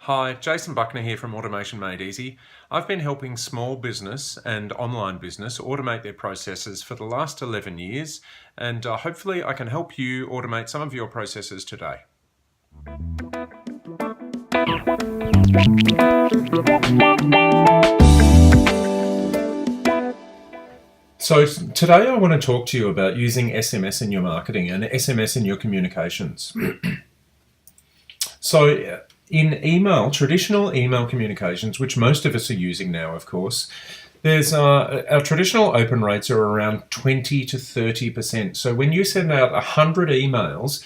Hi, Jason Buckner here from Automation Made Easy. I've been helping small business and online business automate their processes for the last 11 years, and hopefully I can help you automate some of your processes today. So today I want to talk to you about using SMS in your marketing and SMS in your communications. So in email, traditional email communications, which most of us are using now, of course, there's our traditional open rates are around 20 to 30%. So when you send out 100 emails,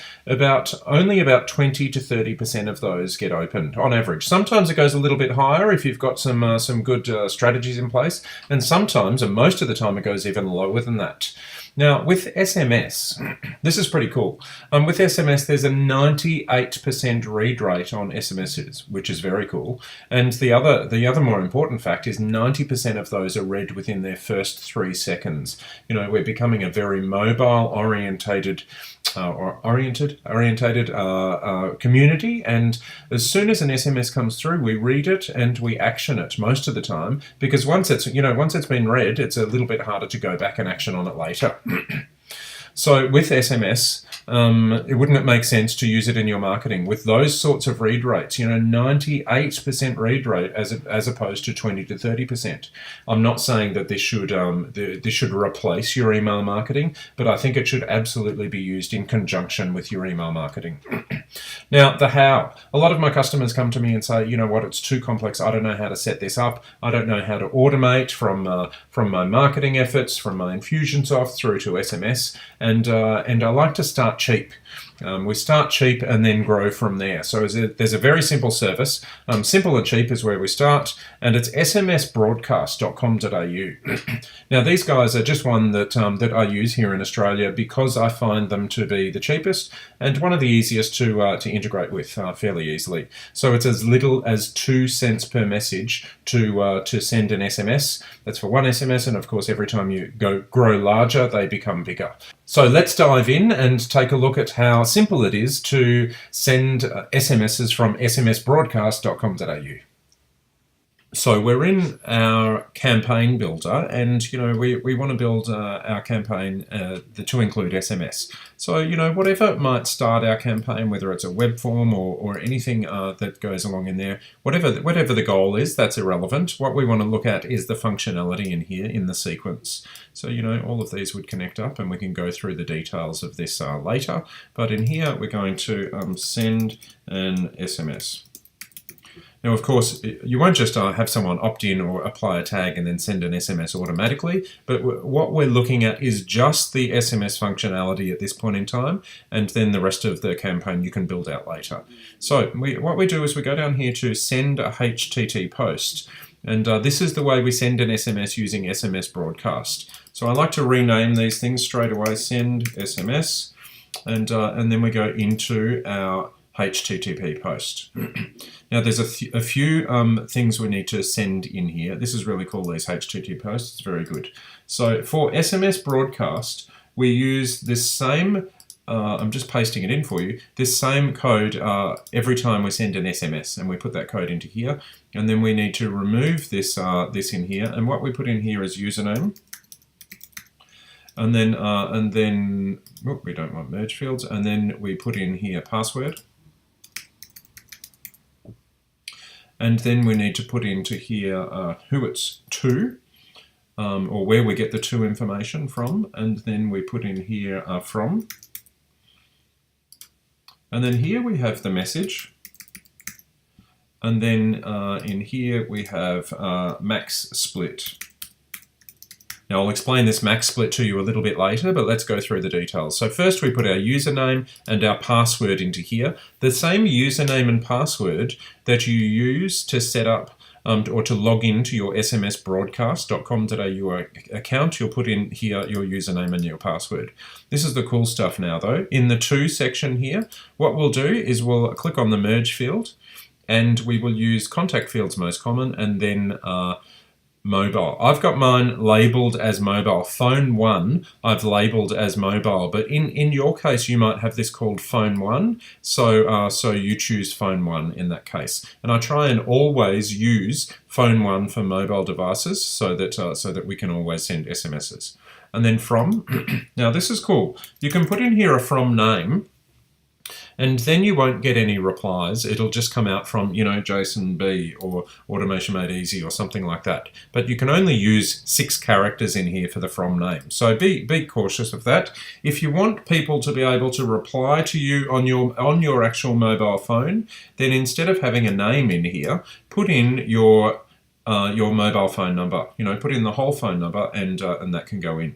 only about 20 to 30% of those get opened on average. Sometimes it goes a little bit higher if you've got some good strategies in place, and sometimes, and most of the time, it goes even lower than that. Now, with SMS, this is pretty cool. With SMS, there's a 98% read rate on SMSs, which is very cool. And the other more important fact is 90% of those are read within their first 3 seconds. You know, we're becoming a very mobile-orientated community, and as soon as an SMS comes through, we read it and we action it most of the time, because once it's been read, it's a little bit harder to go back and action on it later. So with SMS, wouldn't it make sense to use it in your marketing with those sorts of read rates? 98% read rate as opposed to 20 to 30%. I'm not saying that this should replace your email marketing, but I think it should absolutely be used in conjunction with your email marketing. Now, the how. A lot of my customers come to me and say, you know what, it's too complex. I don't know how to set this up. I don't know how to automate from my marketing efforts, from my Infusionsoft through to SMS. And I like to start cheap. We start cheap and then grow from there. So there's a very simple service. Simple and cheap is where we start, and it's smsbroadcast.com.au. Now, these guys are just one that I use here in Australia because I find them to be the cheapest and one of the easiest to integrate with fairly easily. So it's as little as 2 cents per message to send an SMS. That's for one SMS, and of course, every time you grow larger, they become bigger. So let's dive in and take a look at how simple it is to send SMSs from smsbroadcast.com.au. So we're in our campaign builder, and we want to build our campaign to include SMS. So whatever might start our campaign, whether it's a web form or anything that goes along in there, whatever the goal is, that's irrelevant. What we want to look at is the functionality in here in the sequence. So all of these would connect up, and we can go through the details of this later. But in here, we're going to send an SMS. Now, of course, you won't just have someone opt in or apply a tag and then send an SMS automatically, but what we're looking at is just the SMS functionality at this point in time, and then the rest of the campaign you can build out later. So what we do is we go down here to send a HTTP post, and this is the way we send an SMS using SMS Broadcast. So I like to rename these things straight away, send SMS, and then we go into our HTTP post. Now there's a few things we need to send in here. This is really cool, these HTTP posts. It's very good. So for SMS Broadcast, we use this same, I'm just pasting it in for you, this same code every time we send an SMS, and we put that code into here, and then we need to remove this in here, and what we put in here is username, and then we don't want merge fields, and then we put in here password. And then we need to put into here who it's to, or where we get the to information from. And then we put in here from. And then here we have the message. And then in here we have max split. Now I'll explain this max split to you a little bit later, but let's go through the details. So first we put our username and our password into here. The same username and password that you use to set up or to log into your smsbroadcast.com.au account, you'll put in here your username and your password. This is the cool stuff now though. In the to section here, what we'll do is we'll click on the merge field, and we will use contact fields most common, and then mobile. I've got mine labeled as mobile. Phone 1 I've labeled as mobile, but in your case you might have this called phone 1, so you choose phone 1 in that case. And I try and always use phone 1 for mobile devices so that we can always send SMSs. And then from, now this is cool. You can put in here a from name, and then you won't get any replies. It'll just come out from, Jason B or Automation Made Easy or something like that. But you can only use 6 characters in here for the from name. So be cautious of that. If you want people to be able to reply to you on your actual mobile phone, then instead of having a name in here, put in your mobile phone number. Put in the whole phone number, and that can go in.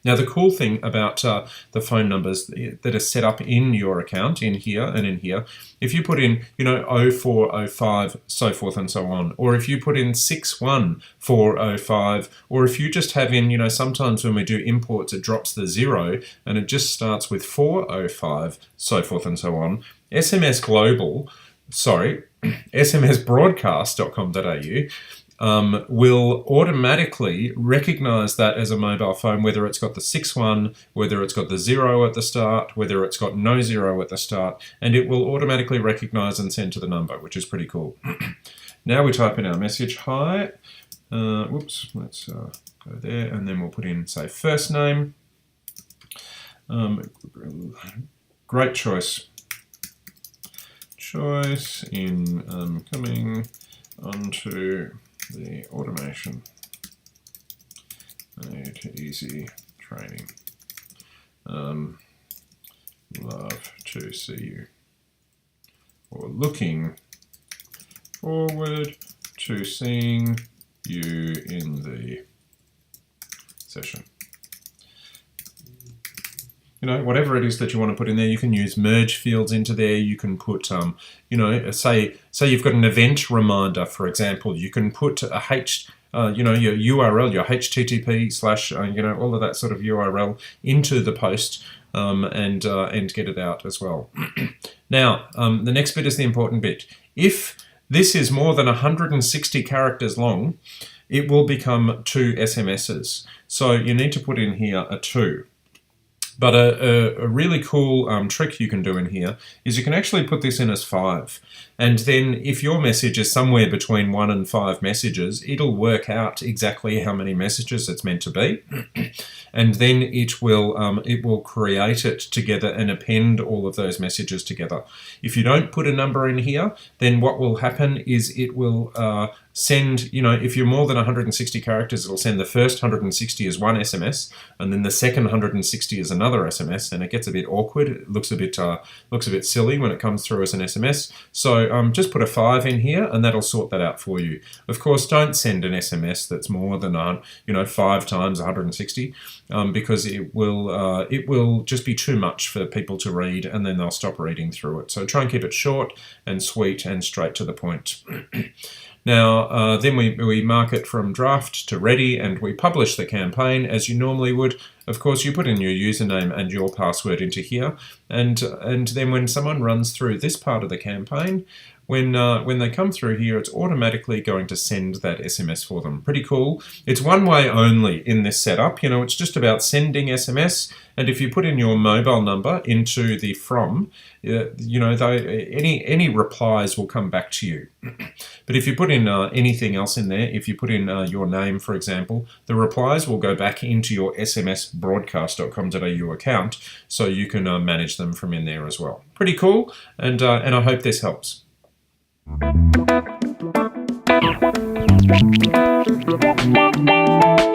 Now, the cool thing about the phone numbers that are set up in your account, in here and in here, if you put in, 0405, so forth and so on, or if you put in 61405, or if you just have in, sometimes when we do imports, it drops the 0 and it just starts with 405, so forth and so on. smsbroadcast.com.au will automatically recognize that as a mobile phone, whether it's got the 61, whether it's got the 0 at the start, whether it's got no 0 at the start, and it will automatically recognize and send to the number, which is pretty cool. Now we type in our message, hi, let's go there, and then we'll put in, say, first name. Great choice in coming onto the Automation Made Easy training. Love to see you, or looking forward to seeing you in the session. Whatever it is that you want to put in there, you can use merge fields into there. You can put, say you've got an event reminder, for example. You can put a your URL, your HTTP / all of that sort of URL into the post and get it out as well. Now, the next bit is the important bit. If this is more than 160 characters long, it will become 2 SMSs. So you need to put in here a 2. But a really cool trick you can do in here is you can actually put this in as 5. And then if your message is somewhere between 1 and 5 messages, it'll work out exactly how many messages it's meant to be. And then it will create it together and append all of those messages together. If you don't put a number in here, then what will happen is it will send, if you're more than 160 characters, it'll send the first 160 as one SMS, and then the second 160 is another SMS, and it gets a bit awkward. It looks a bit silly when it comes through as an SMS. So just put a 5 in here, and that'll sort that out for you. Of course, don't send an SMS that's more than 5 times 160, because it will just be too much for people to read, and then they'll stop reading through it. So try and keep it short and sweet and straight to the point. Now, then we mark it from draft to ready, and we publish the campaign as you normally would. Of course, you put in your username and your password into here, and then when someone runs through this part of the campaign, when they come through here, it's automatically going to send that SMS for them. Pretty cool. It's one way only in this setup. It's just about sending SMS, and if you put in your mobile number into the from, any replies will come back to you. But if you put in anything else in there, if you put in your name, for example, the replies will go back into your smsbroadcast.com.au account, so you can manage them from in there as well. Pretty cool, and I hope this helps. Thank you.